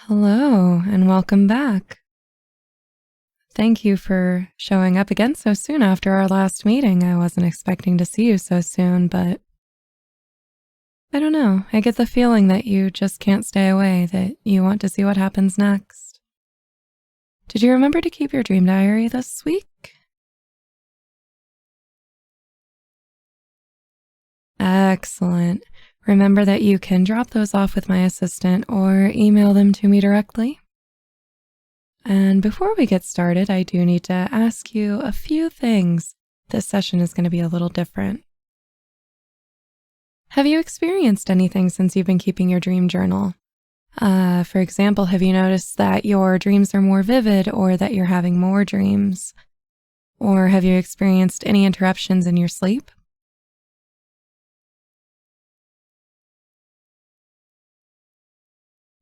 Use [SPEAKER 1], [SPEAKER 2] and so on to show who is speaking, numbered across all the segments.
[SPEAKER 1] Hello, and welcome back. Thank you for showing up again so soon after our last meeting. I wasn't expecting to see you so soon, but I don't know. I get the feeling that you just can't stay away, that you want to see what happens next. Did you remember to keep your dream diary this week? Excellent. Remember that you can drop those off with my assistant or email them to me directly. And before we get started, I do need to ask you a few things. This session is going to be a little different. Have you experienced anything since you've been keeping your dream journal? For example, have you noticed that your dreams are more vivid or that you're having more dreams? Or have you experienced any interruptions in your sleep?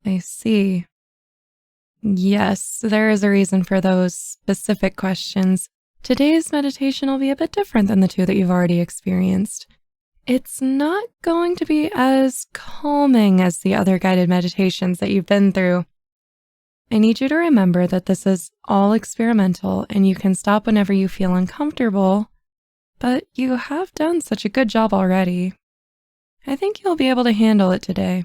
[SPEAKER 1] I see. Yes, there is a reason for those specific questions. Today's meditation will be a bit different than the two that you've already experienced. It's not going to be as calming as the other guided meditations that you've been through. I need you to remember that this is all experimental and you can stop whenever you feel uncomfortable, but you have done such a good job already. I think you'll be able to handle it today.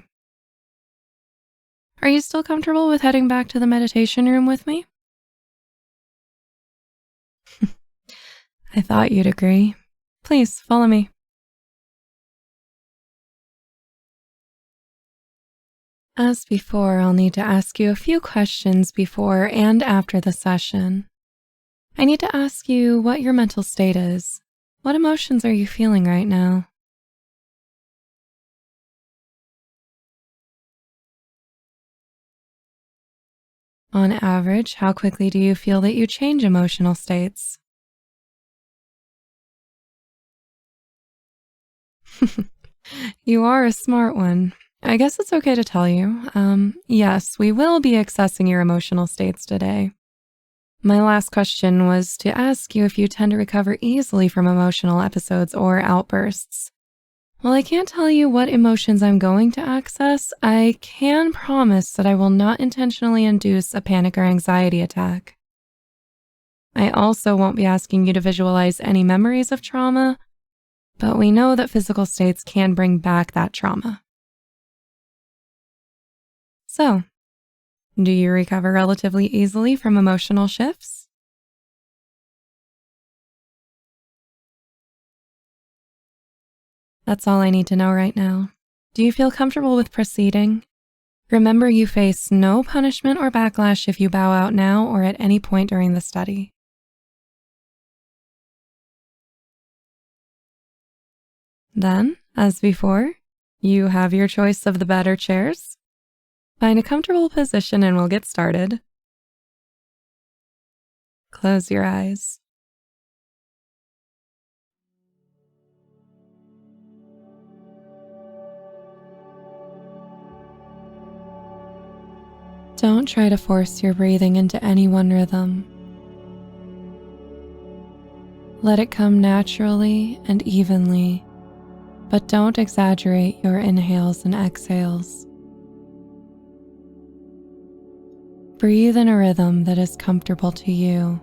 [SPEAKER 1] Are you still comfortable with heading back to the meditation room with me? I thought you'd agree. Please follow me. As before, I'll need to ask you a few questions before and after the session. I need to ask you what your mental state is. What emotions are you feeling right now? On average, how quickly do you feel that you change emotional states? You are a smart one. I guess it's okay to tell you. Yes, we will be accessing your emotional states today. My last question was to ask you if you tend to recover easily from emotional episodes or outbursts. While I can't tell you what emotions I'm going to access, I can promise that I will not intentionally induce a panic or anxiety attack. I also won't be asking you to visualize any memories of trauma, but we know that physical states can bring back that trauma. So, do you recover relatively easily from emotional shifts? That's all I need to know right now. Do you feel comfortable with proceeding? Remember, you face no punishment or backlash if you bow out now or at any point during the study. Then, as before, you have your choice of the better chairs. Find a comfortable position and we'll get started. Close your eyes. Don't try to force your breathing into any one rhythm. Let it come naturally and evenly, but don't exaggerate your inhales and exhales. Breathe in a rhythm that is comfortable to you.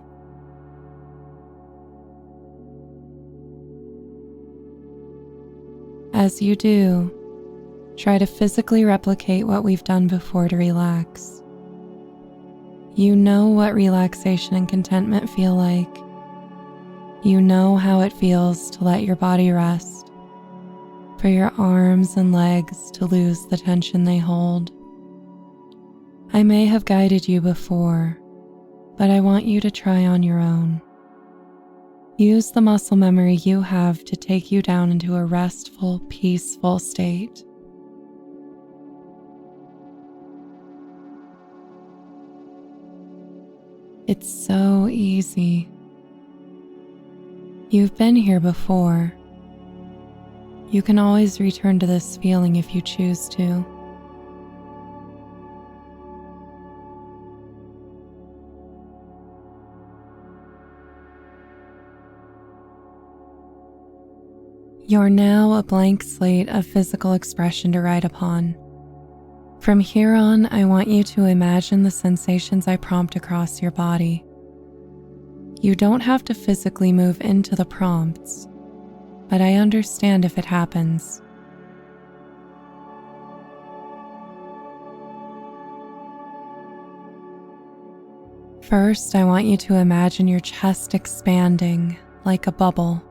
[SPEAKER 1] As you do, try to physically replicate what we've done before to relax. You know what relaxation and contentment feel like. You know how it feels to let your body rest, for your arms and legs to lose the tension they hold. I may have guided you before, but I want you to try on your own. Use the muscle memory you have to take you down into a restful, peaceful state. It's so easy. You've been here before. You can always return to this feeling if you choose to. You're now a blank slate of physical expression to write upon. From here on, I want you to imagine the sensations I prompt across your body. You don't have to physically move into the prompts, but I understand if it happens. First, I want you to imagine your chest expanding like a bubble.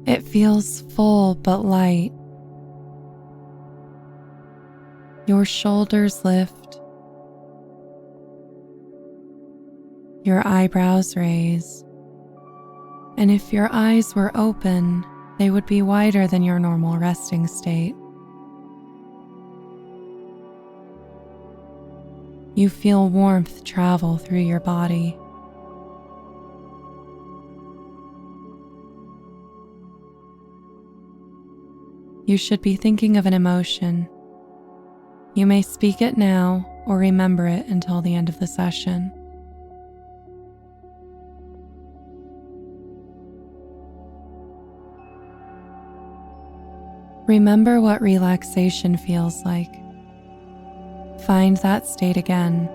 [SPEAKER 1] It feels full but light. Your shoulders lift. Your eyebrows raise. And if your eyes were open, they would be wider than your normal resting state. You feel warmth travel through your body. You should be thinking of an emotion. You may speak it now or remember it until the end of the session. Remember what relaxation feels like. Find that state again.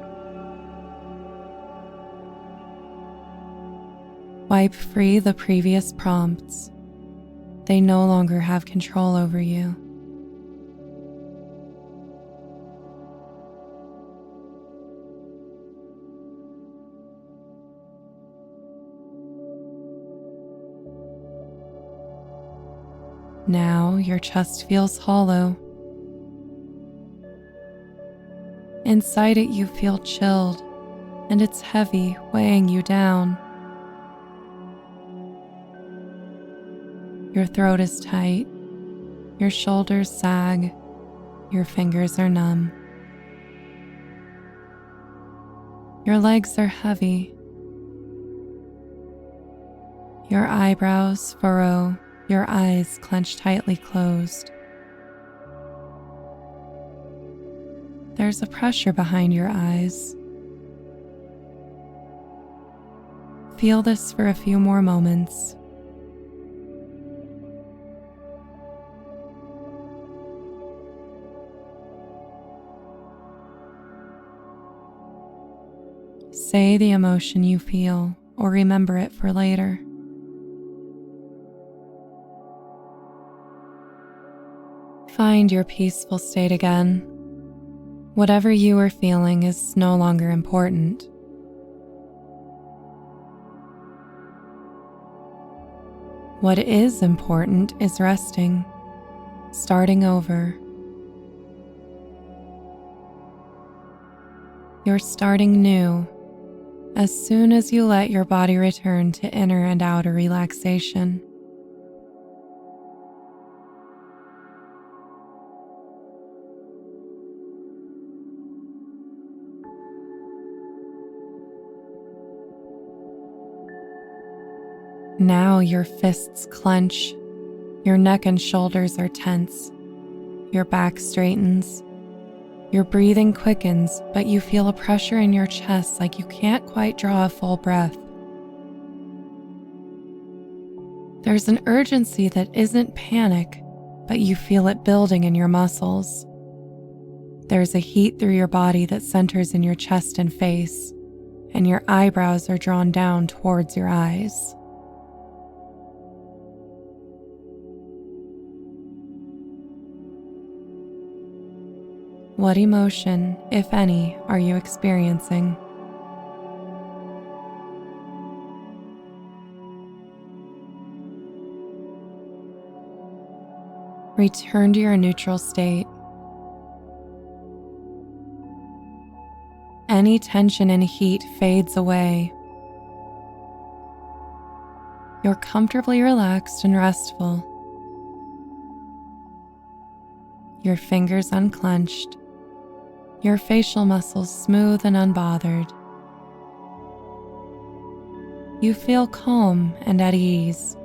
[SPEAKER 1] Wipe free the previous prompts. They no longer have control over you. Now your chest feels hollow. Inside it you feel chilled, and it's heavy, weighing you down. Your throat is tight, your shoulders sag, your fingers are numb. Your legs are heavy. Your eyebrows furrow, your eyes clench tightly closed. There's a pressure behind your eyes. Feel this for a few more moments. Say the emotion you feel or remember it for later. Find your peaceful state again. Whatever you are feeling is no longer important. What is important is resting, starting over. You're starting new as soon as you let your body return to inner and outer relaxation. Now your fists clench, your neck and shoulders are tense, your back straightens, your breathing quickens, but you feel a pressure in your chest like you can't quite draw a full breath. There's an urgency that isn't panic, but you feel it building in your muscles. There's a heat through your body that centers in your chest and face, and your eyebrows are drawn down towards your eyes. What emotion, if any, are you experiencing? Return to your neutral state. Any tension and heat fades away. You're comfortably relaxed and restful. Your fingers unclenched. Your facial muscles smooth and unbothered. You feel calm and at ease.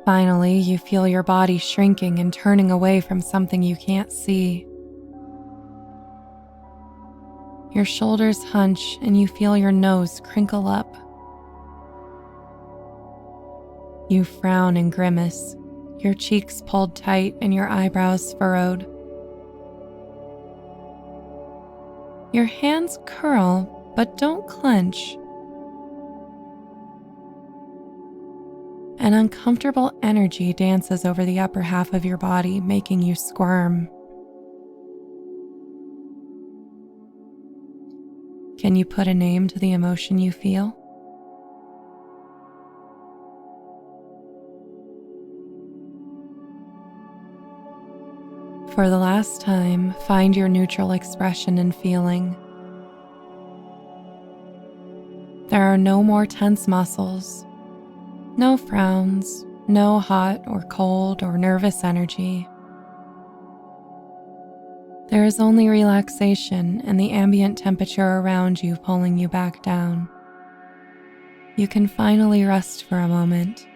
[SPEAKER 1] Finally, you feel your body shrinking and turning away from something you can't see. Your shoulders hunch and you feel your nose crinkle up. You frown and grimace, your cheeks pulled tight and your eyebrows furrowed. Your hands curl but don't clench. An uncomfortable energy dances over the upper half of your body, making you squirm. Can you put a name to the emotion you feel? For the last time, find your neutral expression and feeling. There are no more tense muscles, no frowns, no hot or cold or nervous energy. There is only relaxation and the ambient temperature around you pulling you back down. You can finally rest for a moment.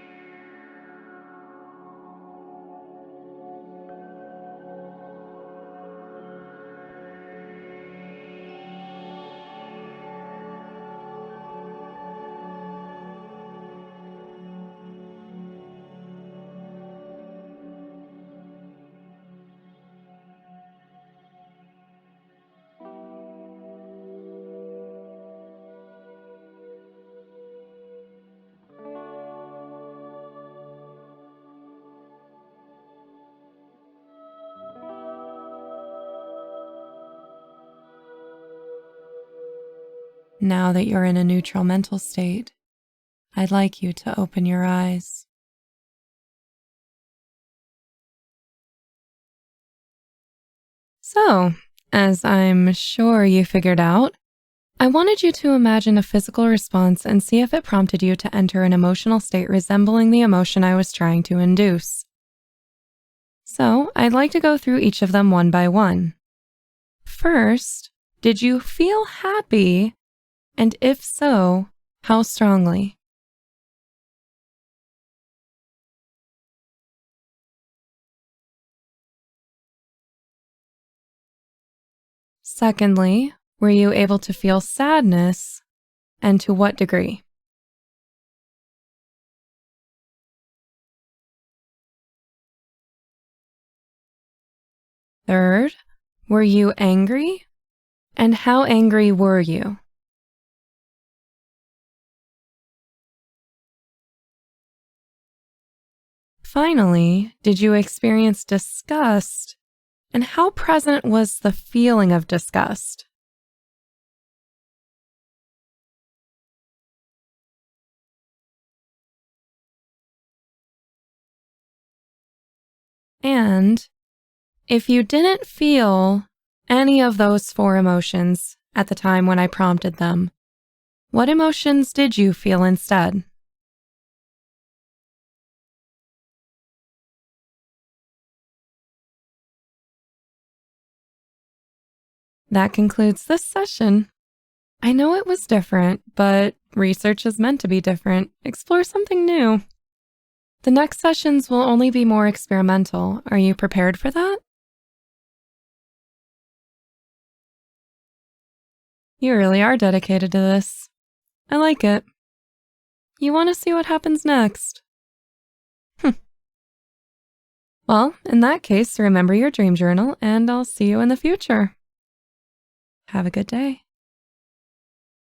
[SPEAKER 1] Now that you're in a neutral mental state, I'd like you to open your eyes. So, as I'm sure you figured out, I wanted you to imagine a physical response and see if it prompted you to enter an emotional state resembling the emotion I was trying to induce. So, I'd like to go through each of them one by one. First, did you feel happy? And if so, how strongly? Secondly, were you able to feel sadness, and to what degree? Third, were you angry? And how angry were you? Finally, did you experience disgust? And how present was the feeling of disgust? And if you didn't feel any of those four emotions at the time when I prompted them, what emotions did you feel instead? That concludes this session. I know it was different, but research is meant to be different. Explore something new. The next sessions will only be more experimental. Are you prepared for that? You really are dedicated to this. I like it. You want to see what happens next. Well, in that case, remember your dream journal, and I'll see you in the future. Have a good day.